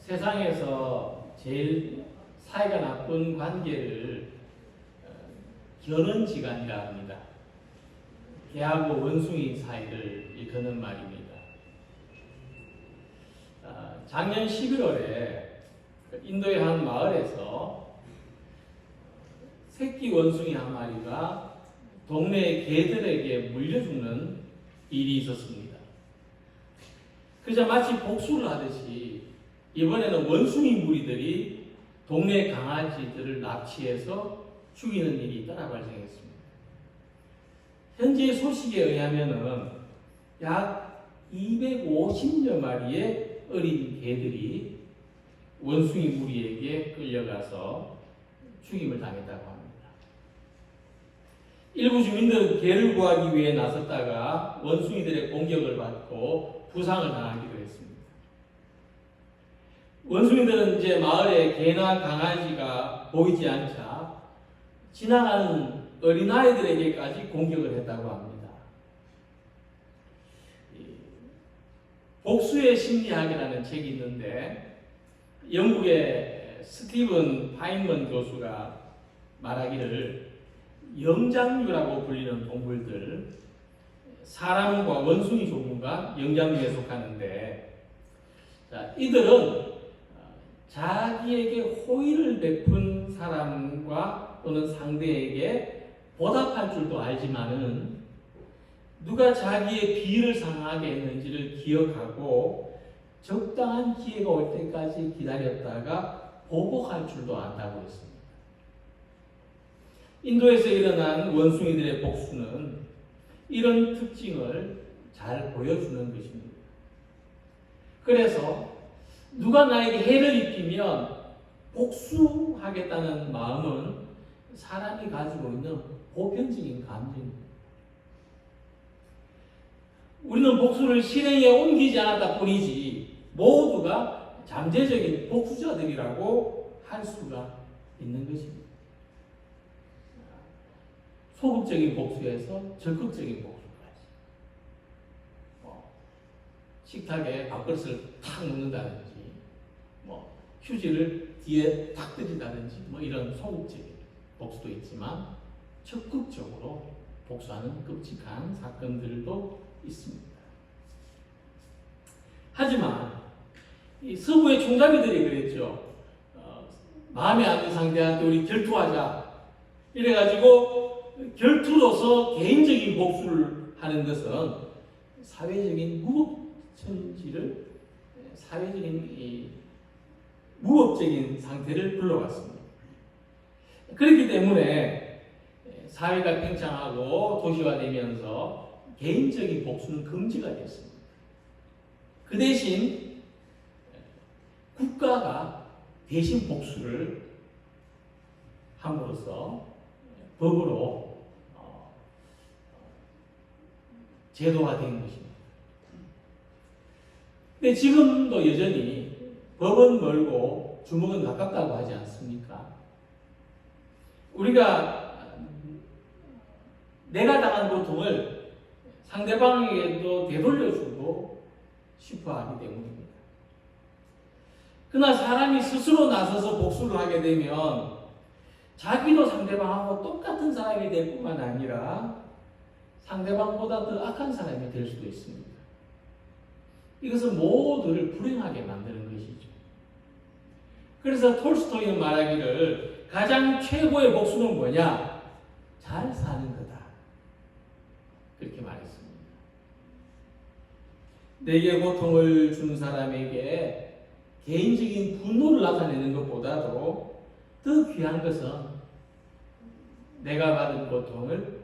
세상에서 제일 사이가 나쁜 관계를 결혼지간이라 합니다. 개하고 원숭이 사이를 일컫는 말입니다. 작년 11월에 인도의 한 마을에서 새끼 원숭이 한 마리가 동네 개들에게 물려 죽는 일이 있었습니다. 그저 마치 복수를 하듯이 이번에는 원숭이 무리들이 동네 강아지들을 납치해서 죽이는 일이 잇따라 발생했습니다. 현재 소식에 의하면은 약 250여 마리의 어린 개들이 원숭이 무리에게 끌려가서 죽임을 당했다고 합니다. 일부 주민들은 개를 구하기 위해 나섰다가 원숭이들의 공격을 받고 부상을 당하기도 했습니다. 원숭이들은 이제 마을에 개나 강아지가 보이지 않자 지나가는 어린아이들에게까지 공격을 했다고 합니다. 복수의 심리학이라는 책이 있는데 영국의 스티븐 파인먼 교수가 말하기를 영장류라고 불리는 동물들, 사람과 원숭이 종류가 영장류에 속하는데, 이들은 자기에게 호의를 베푼 사람과 또는 상대에게 보답할 줄도 알지만은 누가 자기의 비위를 상하게 했는지를 기억하고 적당한 기회가 올 때까지 기다렸다가 보복할 줄도 안다고 했습니다. 인도에서 일어난 원숭이들의 복수는 이런 특징을 잘 보여주는 것입니다. 그래서 누가 나에게 해를 입히면 복수하겠다는 마음은 사람이 가지고 있는 보편적인 감정입니다. 우리는 복수를 실행에 옮기지 않았다 뿐이지 모두가 잠재적인 복수자들이라고 할 수가 있는 것입니다. 소극적인 복수에서 적극적인 복수까지. 식탁에 밥그릇을 탁 놓는다든지, 휴지를 뒤에 탁 들이다든지, 이런 소극적인 복수도 있지만 적극적으로 복수하는 끔찍한 사건들도 있습니다. 하지만 이 서부의 총잡이들이 그랬죠. 마음에 안 드는 상대한테 우리 결투하자. 이래가지고 결투로서 개인적인 복수를 하는 것은 사회적인 무법천지를, 사회적인 무법적인 상태를 불러왔습니다. 그렇기 때문에 사회가 팽창하고 도시화되면서 개인적인 복수는 금지가 됐습니다. 그 대신 국가가 대신 복수를 함으로써 법으로 제도화된 것입니다. 근데 지금도 여전히 법은 멀고 주먹은 가깝다고 하지 않습니까? 우리가 내가 당한 고통을 상대방에게도 되돌려주고 싶어 하기 때문입니다. 그러나 사람이 스스로 나서서 복수를 하게 되면 자기도 상대방하고 똑같은 사람이 될 뿐만 아니라 상대방보다 더 악한 사람이 될 수도 있습니다. 이것은 모두를 불행하게 만드는 것이죠. 그래서 톨스토이는 말하기를 가장 최고의 복수는 뭐냐? 잘 사는 거다. 그렇게 말했습니다. 내게 고통을 준 사람에게 개인적인 분노를 나타내는 것보다도 더 귀한 것은 내가 받은 고통을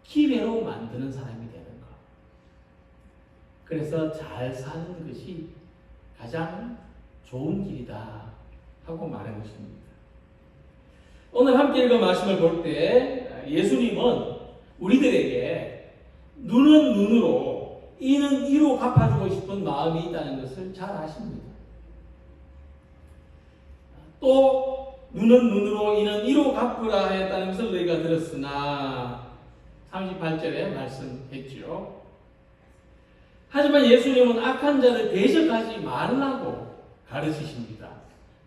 기회로 만드는 사람이 되는 것. 그래서 잘 사는 것이 가장 좋은 길이다 하고 말한 것입니다. 오늘 함께 읽은 말씀을 볼 때 예수님은 우리들에게 눈은 눈으로 이는 이로 갚아주고 싶은 마음이 있다는 것을 잘 아십니다. 또 눈은 눈으로 이는 이로 갚으라 했다는 것을 너희가 들었으나 38절에 말씀했죠. 하지만 예수님은 악한 자를 대적하지 말라고 가르치십니다.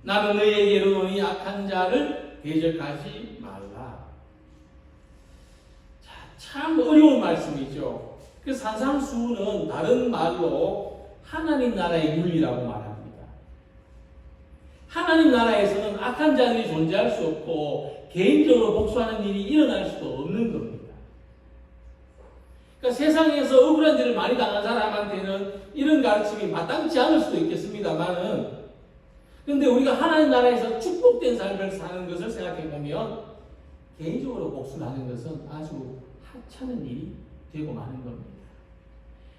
나는 너희에게 이르노니 악한 자를 대적하지 말라. 자, 참 어려운 말씀이죠. 그 산상수훈은 다른 말로 하나님 나라의 윤리라고 말합니다. 하나님 나라에서는 악한 자들이 존재할 수 없고 개인적으로 복수하는 일이 일어날 수도 없는 겁니다. 그러니까 세상에서 억울한 일을 많이 당한 사람한테는 이런 가르침이 마땅치 않을 수도 있겠습니다만은, 그런데 우리가 하나님 나라에서 축복된 삶을 사는 것을 생각해 보면 개인적으로 복수하는 것은 아주 하찮은 일이 되고 마는 겁니다.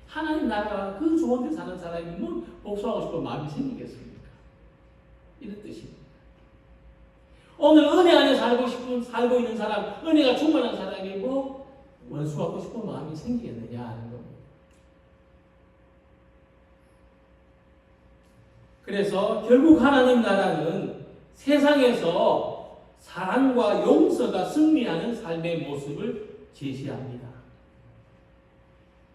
하나님 나라가 그 좋은 데 사는 사람이 뭐 복수하고 싶은 마음이 생기겠습니까? 이런 뜻입니다. 오늘 은혜 안에 살고 있는 사람, 은혜가 충만한 사람이 뭐 원수 갖고 싶은 마음이 생기겠느냐 하는 겁니다. 그래서 결국 하나님 나라는 세상에서 사랑과 용서가 승리하는 삶의 모습을 제시합니다.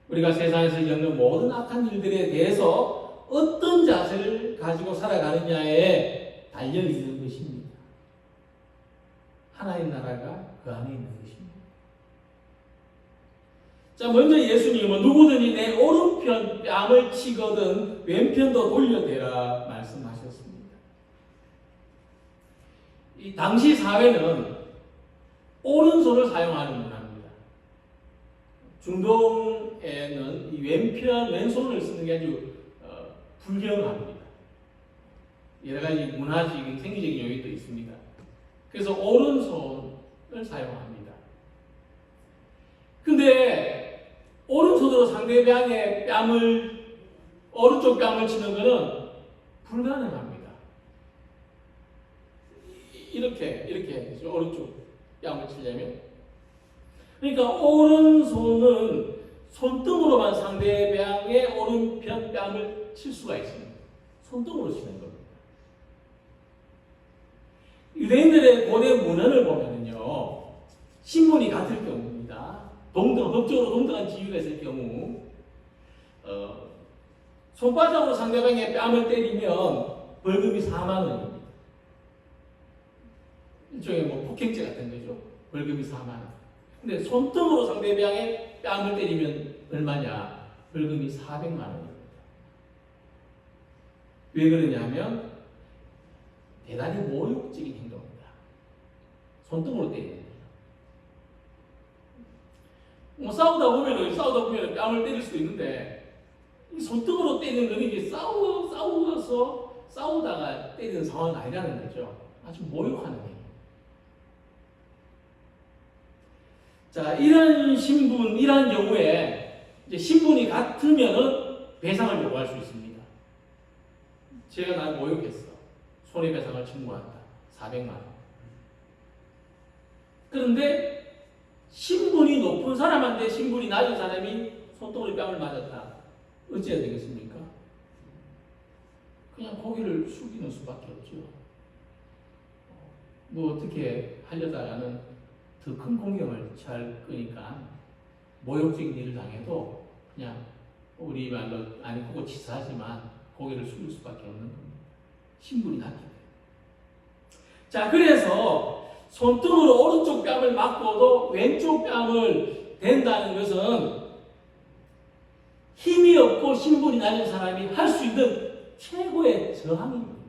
우리가 세상에서 겪는 모든 악한 일들에 대해서 어떤 자세를 가지고 살아가느냐에 달려있는 것입니다. 하나님 나라가 그 안에 있는 것입니다. 자, 먼저 예수님은 누구든지 내 오른편 뺨을 치거든 왼편도 돌려대라 말씀하셨습니다. 이 당시 사회는 오른손을 사용하는 문화입니다. 중동에는 이 왼손을 쓰는 게 아주 불경합니다. 여러 가지 문화적인 생리적인 요인도 있습니다. 그래서 오른손을 사용합니다. 근데 오른손으로 상대방의 오른쪽 뺨을 치는 것은 불가능합니다. 이렇게 해야죠. 오른쪽 뺨을 치려면. 그러니까 오른손은 손등으로만 상대방의 오른편 뺨을 칠 수가 있습니다. 손등으로 치는 겁니다. 유대인들의 고대 문헌을 보면요, 신분이 같을 경우입니다. 법적으로 동등한 지위가 있을 경우, 손바닥으로 상대방의 뺨을 때리면 벌금이 4만 원입니다. 일종의 폭행죄 같은 거죠. 벌금이 4만 원. 근데 손등으로 상대방의 뺨을 때리면 얼마냐? 벌금이 400만 원입니다. 왜 그러냐면 대단히 모욕적인 행동입니다. 손등으로 때리는 거예요. 싸우다 보면 뺨을 때릴 수도 있는데, 이 손등으로 때리는 건 이게 싸우다가 때리는 상황이 아니라는 거죠. 아주 모욕하는 행위. 자, 이런 경우에 이제 신분이 같으면은 배상을 요구할 수 있습니다. 제가 날 모욕했어. 손해배상을 청구한다. 400만 원. 그런데 신분이 높은 사람한테 신분이 낮은 사람이 손등으로 뺨을 맞았다. 어찌해야 되겠습니까? 그냥 고개를 숙이는 수밖에 없죠. 뭐 어떻게 하려다가는 더 큰 공경을 잘 끄니까 모욕적인 일을 당해도 그냥 우리 말로 아니 그거 치사하지만 고개를 숙일 수밖에 없는 겁니다. 신분이 낮기 때문에. 자, 그래서 손등으로 오른쪽 뺨을 맞고도 왼쪽 뺨을 댄다는 것은 힘이 없고 신분이 낮은 사람이 할 수 있는 최고의 저항입니다.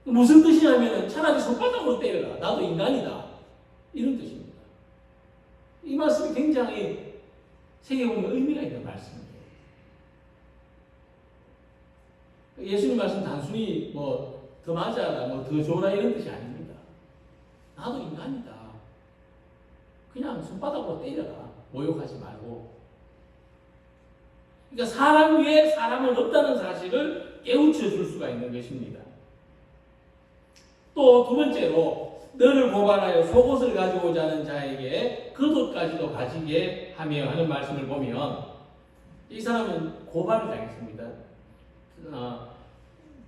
무슨 뜻이냐면 차라리 손바닥으로 때려라. 나도 인간이다. 이런 뜻입니다. 이 말씀이 굉장히 새겨보면 의미가 있는 말씀이에요. 예수님 말씀 단순히 더 맞아라, 더 좋아라 이런 뜻이 아닙니다. 나도 인간이다. 그냥 손바닥으로 때려라. 모욕하지 말고. 그러니까 사람 위에 사람은 없다는 사실을 깨우쳐 줄 수가 있는 것입니다. 또 두 번째로 너를 고발하여 속옷을 가지고자 하는 자에게 겉옷까지도 가지게 하며 하는 말씀을 보면 이 사람은 고발을 당했습니다.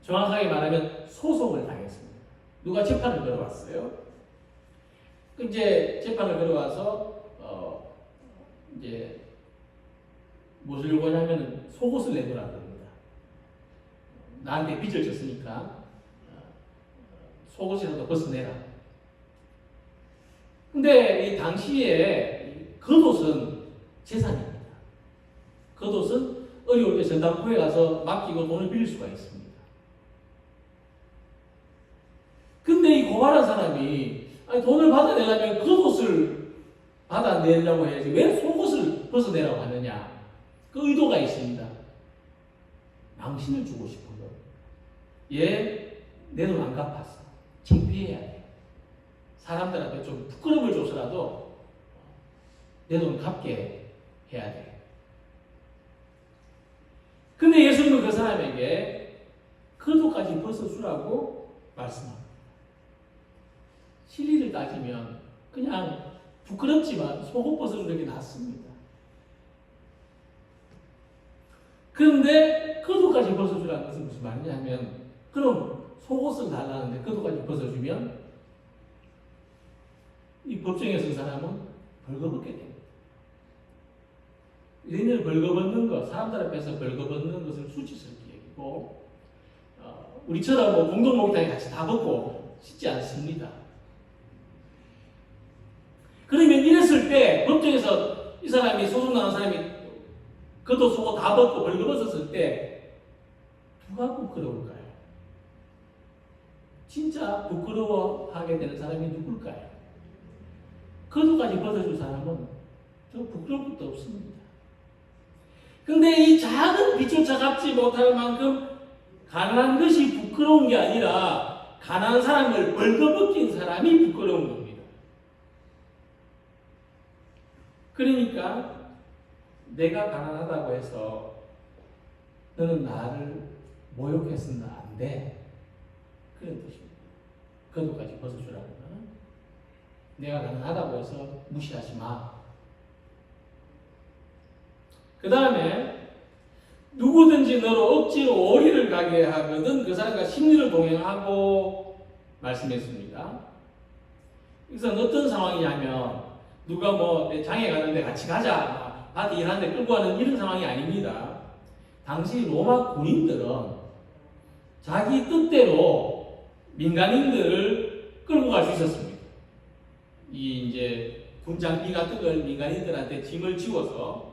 정확하게 말하면 소송을 당했습니다. 누가 재판을 걸어왔어요. 이제 재판을 걸어와서 이제 무엇을 요구하냐면 속옷을 내놓으라고 합니다. 나한테 빚을 졌으니까 속옷이라도 벗어내라. 근데 이 당시에 겉옷은 재산입니다. 겉옷은 어려울 때 전당포에 가서 맡기고 돈을 빌릴 수가 있습니다. 근데 이 고발한 사람이 돈을 받아내려면 겉옷을 받아내려고 해야지 왜 속옷을 벗어내라고 하느냐. 그 의도가 있습니다. 망신을 주고 싶은 거. 얘 내 돈 안 갚았어. 창피해야 돼. 사람들한테 좀 부끄러움을 줘서라도 내 돈 갚게 해야 돼. 근데 예수님은 그 사람에게 겉옷까지 벗어주라고 말씀합니다. 실리를 따지면 그냥 부끄럽지만 속옷 벗어주는 게 낫습니다. 그런데 겉옷까지 벗어주라는 것은 무슨 말이냐면 그럼 속옷을 달라는데 겉옷까지 벗어주면 이 법정에 선 사람은 벌거벗게 됩니다. 얘네를 벌거벗는 것, 사람들 앞에서 벌거벗는 것을 수치스럽게 여기고 우리처럼 뭐 공동 목욕탕에 같이 다 벗고 씻지 않습니다. 그러면 이랬을 때 법정에서 이 사람이 소송당한 사람이 겉옷 속옷 다 벗고 벌거벗었을 때 누가 부끄러울까요? 진짜 부끄러워하게 되는 사람이 누굴까요? 겉옷까지 벗어줄 사람은 저 부끄러울 것도 없습니다. 근데 이 작은 빛조차 갚지 못할 만큼 가난한 것이 부끄러운 게 아니라 가난한 사람을 벌거벗긴 사람이 부끄러운 겁니다. 그러니까 내가 가난하다고 해서 너는 나를 모욕해서는 안 돼. 그런 뜻입니다. 겉옷까지 벗어주라고. 내가 가난하다고 해서 무시하지 마. 그 다음에 누구든지 너로 억지로 오리를 가게 하거든 그 사람과 심리를 동행하고 말씀했습니다. 이것은 어떤 상황이냐면 누가 뭐 장에 가는데 같이 가자, 밭에 일하는데 끌고 가는 이런 상황이 아닙니다. 당시 로마 군인들은 자기 뜻대로 민간인들을 끌고 갈 수 있었습니다. 이 이제 군장비 같은 걸 민간인들한테 짐을 지워서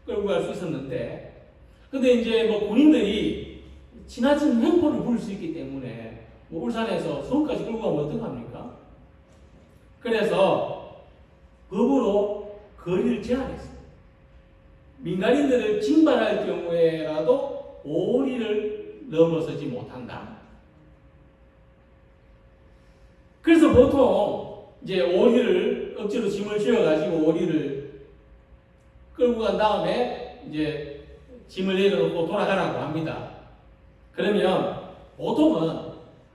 끌고 갈 수 있었는데, 근데 이제 뭐 군인들이 지나친 횡포를 부릴 수 있기 때문에 뭐 울산에서 서울까지 끌고 가면 어떡합니까? 그래서 법으로 거리를 제한했습니다. 민간인들을 징발할 경우에라도 5리를 넘어서지 못한다. 그래서 보통 이제 5리를 억지로 짐을 쥐어가지고 5리를 끌고 간 다음에 이제 짐을 내려놓고 돌아가라고 합니다. 그러면 보통은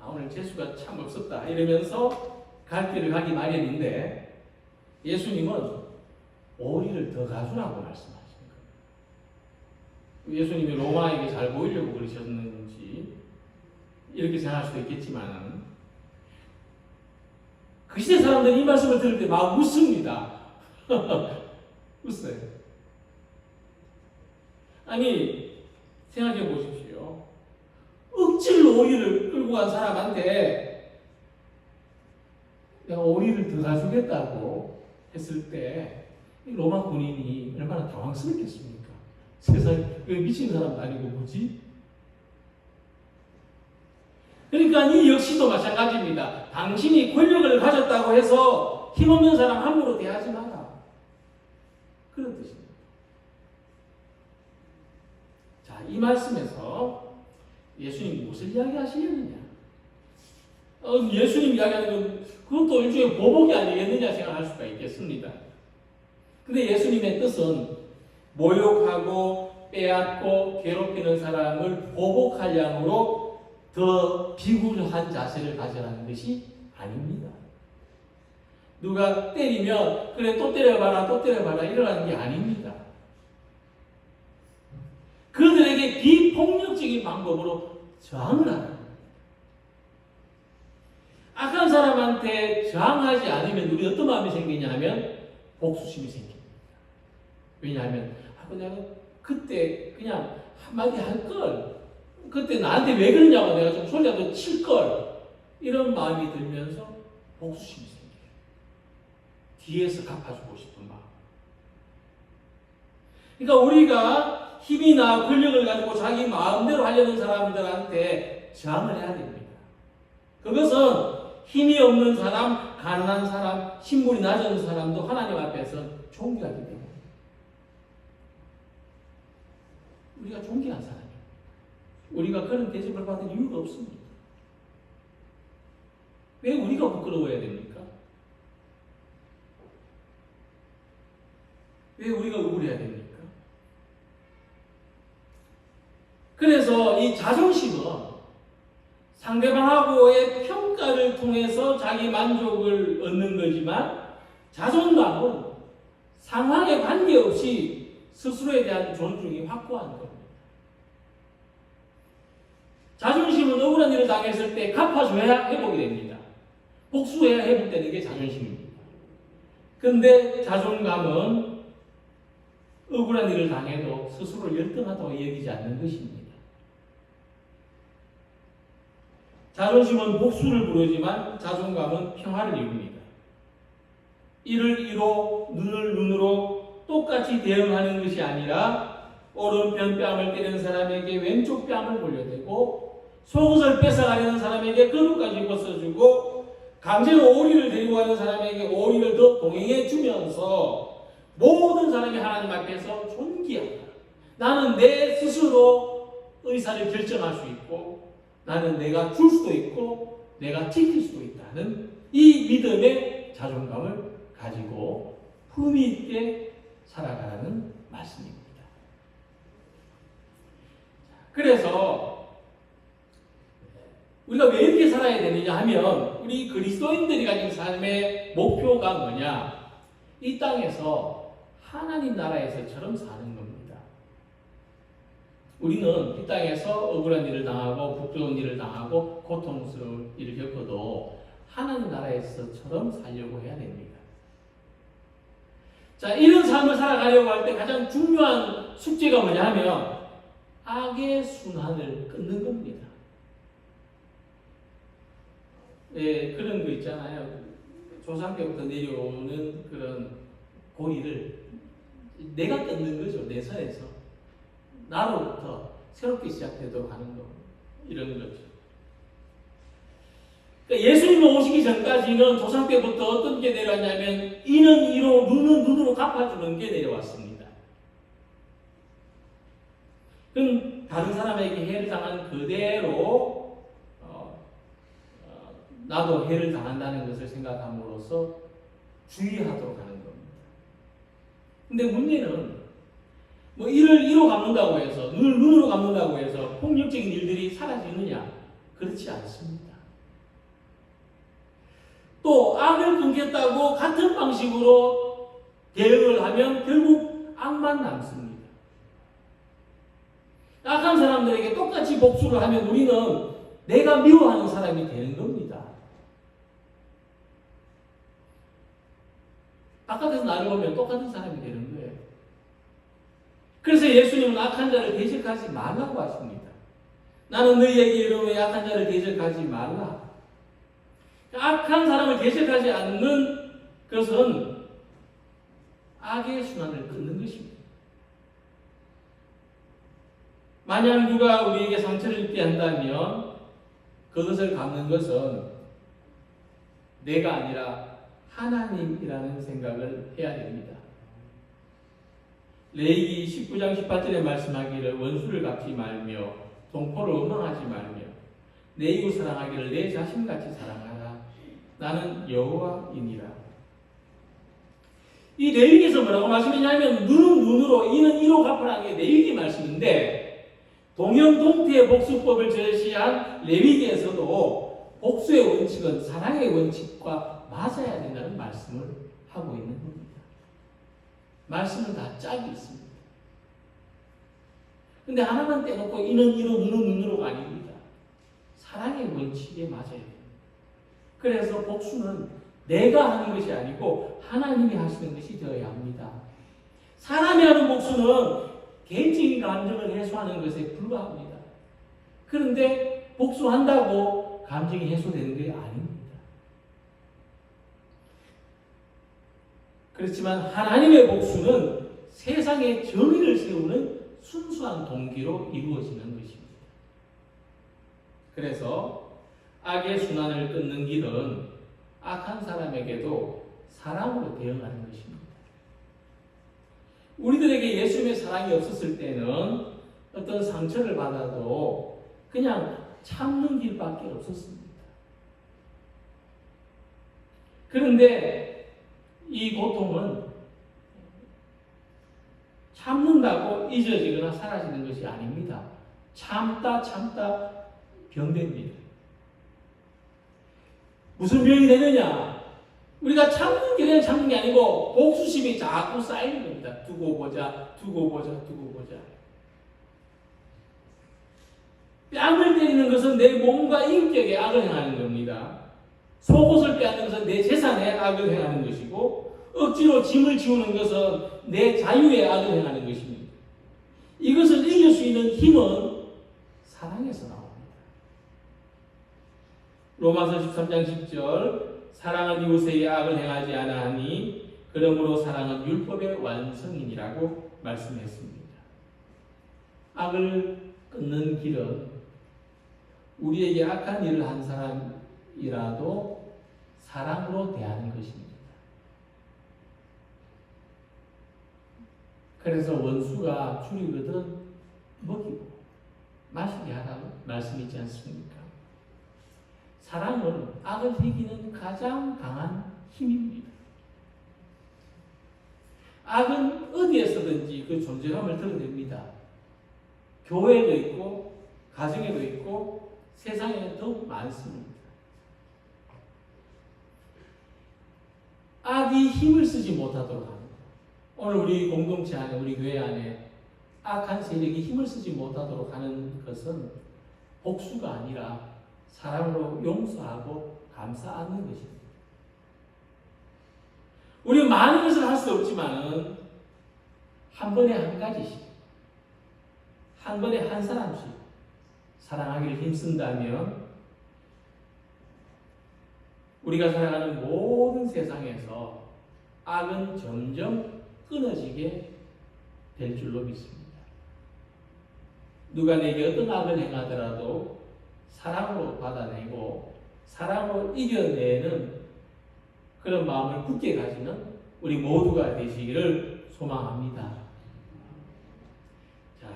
오늘 재수가 참 없었다 이러면서 갈 길을 가기 마련인데 예수님은 5리를 더 가주라고 말씀하십니다. 예수님이 로마에게 잘 보이려고 그러셨는지 이렇게 생각할 수도 있겠지만 그 시대 사람들이 이 말씀을 들을 때 막 웃습니다. 웃어요. 아니 생각해 보십시오. 억지로 오리를 끌고 간 사람한테 내가 오리를 더 가주겠다고 했을 때 로마 군인이 얼마나 당황스럽겠습니까? 세상에 미친 사람도 아니고 뭐지? 그러니까 이 역시도 마찬가지입니다. 당신이 권력을 가졌다고 해서 힘없는 사람 함부로 대하지 마라. 그런 뜻입니다. 자, 이 말씀에서 예수님이 무엇을 이야기하시려느냐? 예수님 이야기하는 건 그것도 일종의 보복이 아니겠느냐 생각할 수가 있겠습니다. 근데 예수님의 뜻은 모욕하고 빼앗고 괴롭히는 사람을 보복할 양으로 더 비굴한 자세를 가져라는 것이 아닙니다. 누가 때리면 그래 또 때려봐라 또 때려봐라 이러라는 게 아닙니다. 그들에게 비폭력적인 방법으로 저항을 하는 겁니다. 악한 사람한테 저항하지 않으면 우리 어떤 마음이 생기냐 하면 복수심이 생깁니다. 왜냐하면 내가 그때 그냥 한마디 할 걸 그때 나한테 왜 그러냐고 내가 좀 소리라도 칠걸. 이런 마음이 들면서 복수심이 생겨요. 뒤에서 갚아주고 싶은 마음. 그러니까 우리가 힘이나 권력을 가지고 자기 마음대로 하려는 사람들한테 저항을 해야 됩니다. 그것은 힘이 없는 사람, 가난한 사람, 신분이 낮은 사람도 하나님 앞에서 존귀하기 때문에 우리가 존귀한 사람이에요. 우리가 그런 대접을 받을 이유가 없습니다. 왜 우리가 부끄러워야 됩니까? 왜 우리가 억울해야 됩니까? 그래서 이 자존심은 상대방하고의 평가를 통해서 자기 만족을 얻는 거지만, 자존감은 상황에 관계없이 스스로에 대한 존중이 확고한 겁니다. 자존심은 억울한 일을 당했을 때 갚아줘야 회복이 됩니다. 복수해야 회복되는 게 자존심입니다. 근데 자존감은 억울한 일을 당해도 스스로를 열등하다고 여기지 않는 것입니다. 자존심은 복수를 부르지만 자존감은 평화를 이룹니다. 이를 이로 눈을 눈으로 똑같이 대응하는 것이 아니라 오른편 뺨을 때리는 사람에게 왼쪽 뺨을 돌려대고 속옷을 뺏어가려는 사람에게 그릇까지 벗어주고 강제로 오리를 데리고 가는 사람에게 오리를 더 동행해 주면서 모든 사람이 하나님 앞에서 존귀하다. 나는 내 스스로 의사를 결정할 수 있고 나는 내가 줄 수도 있고 내가 지킬 수도 있다는 이 믿음의 자존감을 가지고 품위 있게 살아가라는 말씀입니다. 그래서 우리가 왜 이렇게 살아야 되느냐 하면 우리 그리스도인들이 가진 삶의 목표가 뭐냐? 이 땅에서 하나님 나라에서처럼 사는 겁니다. 우리는 이 땅에서 억울한 일을 당하고 부끄러운 일을 당하고 고통스러운 일을 겪어도 하나님 나라에서처럼 살려고 해야 됩니다. 자, 이런 삶을 살아가려고 할 때 가장 중요한 숙제가 뭐냐 하면 악의 순환을 끊는 겁니다. 예, 그런 거 있잖아요. 조상 때부터 내려오는 그런 고리를 내가 끊는 거죠. 내 선에서. 나로부터 새롭게 시작되도록 하는 거. 이런 거죠. 그러니까 예수님 오시기 전까지는 조상 때부터 어떤 게 내려왔냐면 이는 이로 눈은 눈으로 갚아주는 게 내려왔습니다. 그럼 다른 사람에게 해를 당한 그대로 나도 해를 당한다는 것을 생각함으로써 주의하도록 하는 겁니다. 근데 문제는 뭐 이를 이로 갚는다고 해서 눈을 눈으로 갚는다고 해서 폭력적인 일들이 사라지느냐? 그렇지 않습니다. 또 악을 끊겠다고 같은 방식으로 대응을 하면 결국 악만 남습니다. 악한 사람들에게 똑같이 복수를 하면 우리는 내가 미워하는 사람이 되는 겁니다. 바깥에서 나를 보면 똑같은 사람이 되는 거예요. 그래서 예수님은 악한 자를 대적하지 말라고 하십니다. 나는 너희에게 이르노니 악한 자를 대적하지 말라. 악한 사람을 대적하지 않는 것은 악의 순환을 끊는 것입니다. 만약 누가 우리에게 상처를 입게 한다면 그것을 갚는 것은 내가 아니라 하나님이라는 생각을 해야 됩니다. 레위기 19장 18절에 말씀하기를 원수를 갚지 말며 동포를 원망하지 말며 내 이웃 사랑하기를 내 자신같이 사랑하라. 나는 여호와이니라. 이 레위기에서 뭐라고 말씀했냐면 눈은 눈으로 이는 이로 갚으라는 게 레위기 말씀인데 동형동태의 복수법을 제시한 레위기에서도 복수의 원칙은 사랑의 원칙과 맞아야 된다는 말씀을 하고 있는 겁니다. 말씀은 다 짝이 있습니다. 근데 하나만 떼놓고 이는 이로 눈은 눈으로가 아닙니다. 사랑의 원칙에 맞아야 됩니다. 그래서 복수는 내가 하는 것이 아니고 하나님이 하시는 것이 되어야 합니다. 사람이 하는 복수는 개인적인 감정을 해소하는 것에 불과합니다. 그런데 복수한다고 감정이 해소되는 게 아닙니다. 그렇지만 하나님의 복수는 세상의 정의를 세우는 순수한 동기로 이루어지는 것입니다. 그래서 악의 순환을 끊는 길은 악한 사람에게도 사랑으로 대응하는 것입니다. 우리들에게 예수님의 사랑이 없었을 때는 어떤 상처를 받아도 그냥 참는 길밖에 없었습니다. 그런데 이 고통은 참는다고 잊어지거나 사라지는 것이 아닙니다. 참다 병됩니다. 무슨 병이 되느냐? 우리가 참는 게 그냥 참는 게 아니고 복수심이 자꾸 쌓이는 겁니다. 두고 보자. 뺨을 때리는 것은 내 몸과 인격에 악을 행하는 겁니다. 속옷을 빼앗는 것은 내 재산에 악을 행하는 것이고, 억지로 짐을 지우는 것은 내 자유에 악을 행하는 것입니다. 이것을 이길 수 있는 힘은 사랑에서 나옵니다. 로마서 13장 10절, 사랑은 이웃에게 악을 행하지 아니하니 그러므로 사랑은 율법의 완성이니라고 말씀했습니다. 악을 끊는 길은 우리에게 악한 일을 한 사람이라도 사랑으로 대하는 것입니다. 그래서 원수가 줄이거든 먹이고 마시게 하라고 말씀이지 않습니까? 사랑은 악을 이기는 가장 강한 힘입니다. 악은 어디에서든지 그 존재감을 드러냅니다. 교회에도 있고 가정에도 있고 세상에는 더욱 많습니다. 악이 힘을 쓰지 못하도록 합니다. 오늘 우리 공동체 안에, 우리 교회 안에 악한 세력이 힘을 쓰지 못하도록 하는 것은 복수가 아니라 사랑으로 용서하고 감싸 안는 것입니다. 우리가 많은 것을 할 수 없지만은 한 번에 한 가지씩, 한 번에 한 사람씩 사랑하기를 힘쓴다면 우리가 살아가는 모든 세상에서 악은 점점 끊어지게 될 줄로 믿습니다. 누가 내게 어떤 악을 행하더라도 사랑으로 받아내고 사랑으로 이겨내는 그런 마음을 굳게 가지는 우리 모두가 되시기를 소망합니다. 자,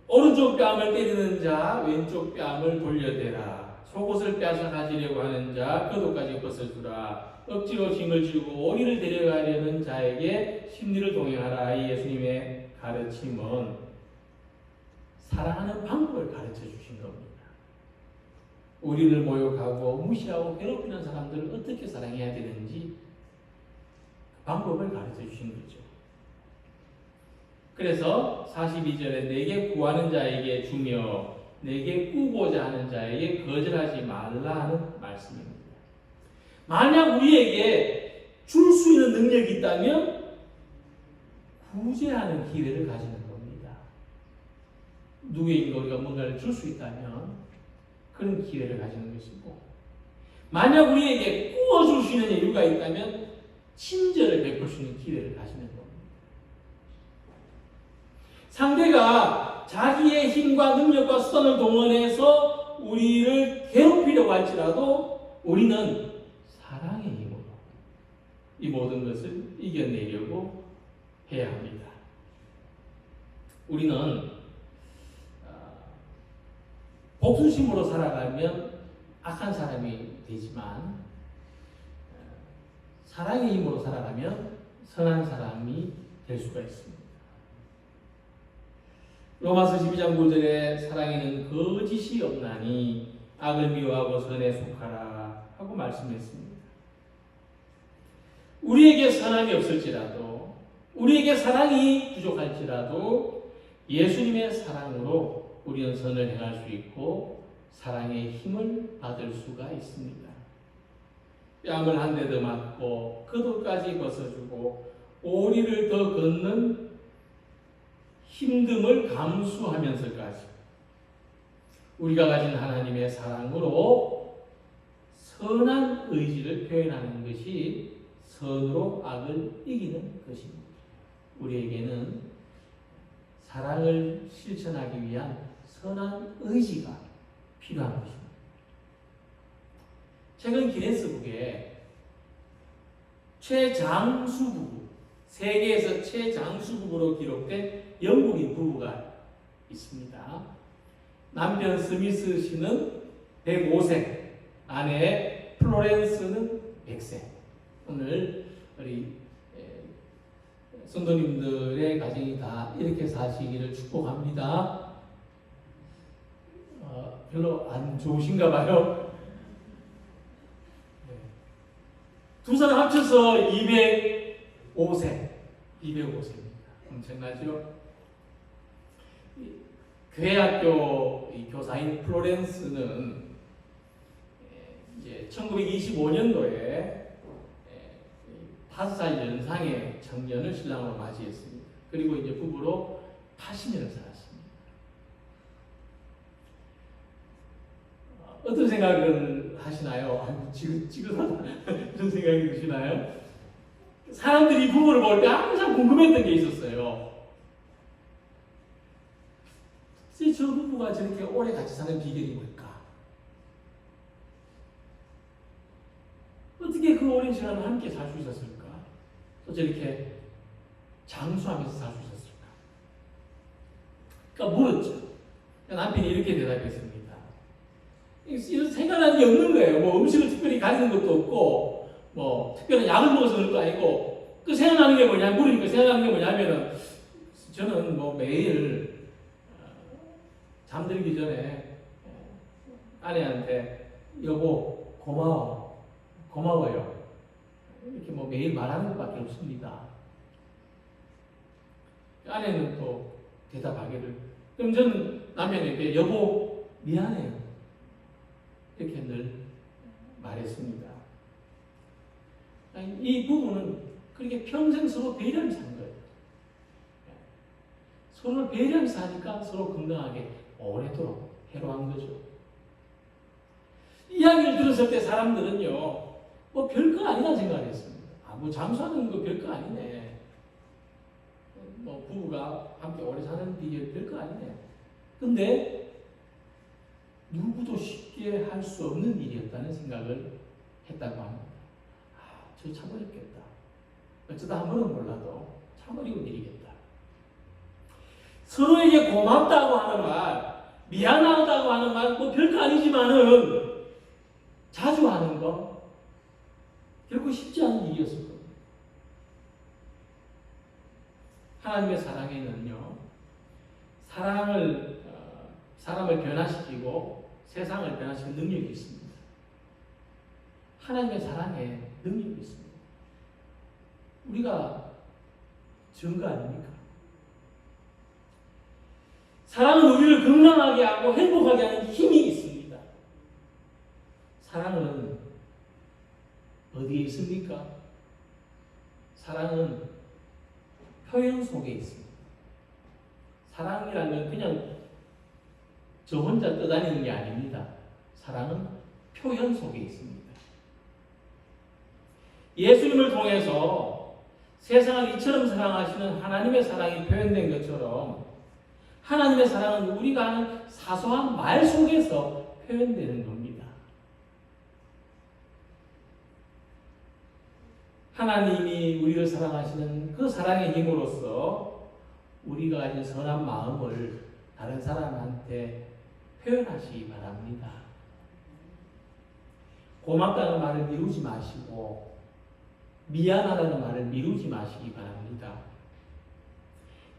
오른쪽 뺨을 때리는 자 왼쪽 뺨을 돌려대라. 속옷을 빼앗아 가지려고 하는 자 겉옷까지 벗어주라. 억지로 짐을 지고 오리를 데려가려는 자에게 심리를 동행하라. 이 예수님의 가르침은 사랑하는 방법을 가르쳐 주신 겁니다. 우리를 모욕하고 무시하고 괴롭히는 사람들을 어떻게 사랑해야 되는지 방법을 가르쳐 주신 거죠. 그래서 42절에 내게 구하는 자에게 주며 내게 꾸고자 하는 자에게 거절하지 말라는 말씀입니다. 만약 우리에게 줄 수 있는 능력이 있다면 구제하는 기회를 가지는 겁니다. 누구에게 우리가 뭔가를 줄 수 있다면 그런 기회를 가지는 것이고, 만약 우리에게 꾸어줄 수 있는 여유가 있다면 친절을 베풀 수 있는 기회를 가지는 겁니다. 상대가 자기의 힘과 능력과 수단을 동원해서 우리를 괴롭히려고 할지라도 우리는 사랑의 힘으로 이 모든 것을 이겨내려고 해야 합니다. 우리는 복수심으로 살아가면 악한 사람이 되지만 사랑의 힘으로 살아가면 선한 사람이 될 수가 있습니다. 로마서 12장 9절에 사랑에는 거짓이 없나니 악을 미워하고 선에 속하라 하고 말씀했습니다. 우리에게 선함이 없을지라도, 우리에게 사랑이 부족할지라도 예수님의 사랑으로 우리는 선을 행할 수 있고 사랑의 힘을 받을 수가 있습니다. 뺨을 한 대 더 맞고 겉옷까지 벗어주고 오리를 더 걷는 힘듦을 감수하면서까지 우리가 가진 하나님의 사랑으로 선한 의지를 표현하는 것이 선으로 악을 이기는 것입니다. 우리에게는 사랑을 실천하기 위한 선한 의지가 필요한 것입니다. 최근 기네스북에 최장수부부, 세계에서 최장수부부로 기록된 영국인 부부가 있습니다. 남편 스미스 씨는 105세, 아내 플로렌스는 100세. 오늘 우리 성도님들의 가정이 다 이렇게 사시기를 축복합니다. 별로 안 좋으신가 봐요. 두 사람 합쳐서 205세. 205세입니다. 엄청나죠? 교회학교 교사인 플로렌스는 이제 1925년도에 5살 연상의 청년을 신랑으로 맞이했습니다. 그리고 이제 부부로 80년을 살았습니다. 어떤 생각을 하시나요? 지긋하다 이런 생각이 드시나요? 사람들이 부부를 볼 때 항상 궁금했던 게 있었어요. 저 부부가 저렇게 오래 같이 사는 비결이 뭘까? 어떻게 그 오랜 시간을 함께 살 수 있었을까? 또 저렇게 장수하면서 살 수 있었을까? 그러니까 물었죠. 남편이 이렇게 대답했습니다. 이런 생각나는 게 없는 거예요. 뭐 음식을 특별히 가리는 것도 없고, 뭐 특별한 약을 먹어서 그런 거 아니고, 그 생각나는 게 뭐냐, 물으니까 생각나는 게 뭐냐면은, 저는 뭐 매일 잠들기 전에 아내한테 여보 고마워요 이렇게 뭐 매일 말하는 것밖에 없습니다. 아내는 또 대답하기를, 그럼 저는 남편에게 여보 미안해요 이렇게 늘 말했습니다. 이 부부는 그렇게 평생 서로 배려하면서 산 거예요. 서로를 배려하면서 하니까 서로 건강하게 오래도록 해로한 거죠. 이야기를 들었을 때 사람들은요, 뭐 별거 아니라 생각을 했습니다. 뭐 장수하는 거 별거 아니네. 뭐 부부가 함께 오래 사는 비결 별거 아니네. 근데 누구도 쉽게 할 수 없는 일이었다는 생각을 했다고 합니다. 저 참 어렵겠다. 어쩌다 한 번은 몰라도 참 어려운 일이겠다. 서로에게 고맙다고 하는 말, 미안하다고 하는 말, 뭐 별거 아니지만은 자주 하는 거 결코 쉽지 않은 일이었을 겁니다. 하나님의 사랑에는요, 사람을 변화시키고 세상을 변화시키는 능력이 있습니다. 하나님의 사랑에 능력이 있습니다. 우리가 증거 아닙니까? 사랑은 우리를 건강하게 하고 행복하게 하는 힘이 있습니다. 사랑은 어디에 있습니까? 사랑은 표현 속에 있습니다. 사랑이라는 그냥 저 혼자 떠다니는 게 아닙니다. 사랑은 표현 속에 있습니다. 예수님을 통해서 세상을 이처럼 사랑하시는 하나님의 사랑이 표현된 것처럼 하나님의 사랑은 우리가 하는 사소한 말 속에서 표현되는 겁니다. 하나님이 우리를 사랑하시는 그 사랑의 힘으로써 우리가 가진 선한 마음을 다른 사람한테 표현하시기 바랍니다. 고맙다는 말을 미루지 마시고 미안하다는 말을 미루지 마시기 바랍니다.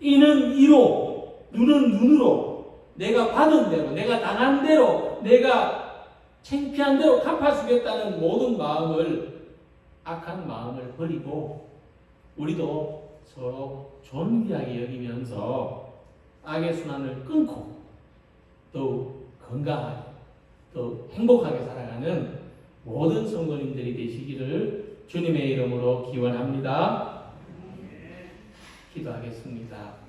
이는 이로 눈은 눈으로 내가 받은 대로, 내가 당한 대로, 내가 창피한 대로 갚아주겠다는 모든 마음을, 악한 마음을 버리고 우리도 서로 존귀하게 여기면서 악의 순환을 끊고 더욱 건강하게, 더 행복하게 살아가는 모든 성도님들이 되시기를 주님의 이름으로 기원합니다. 기도하겠습니다.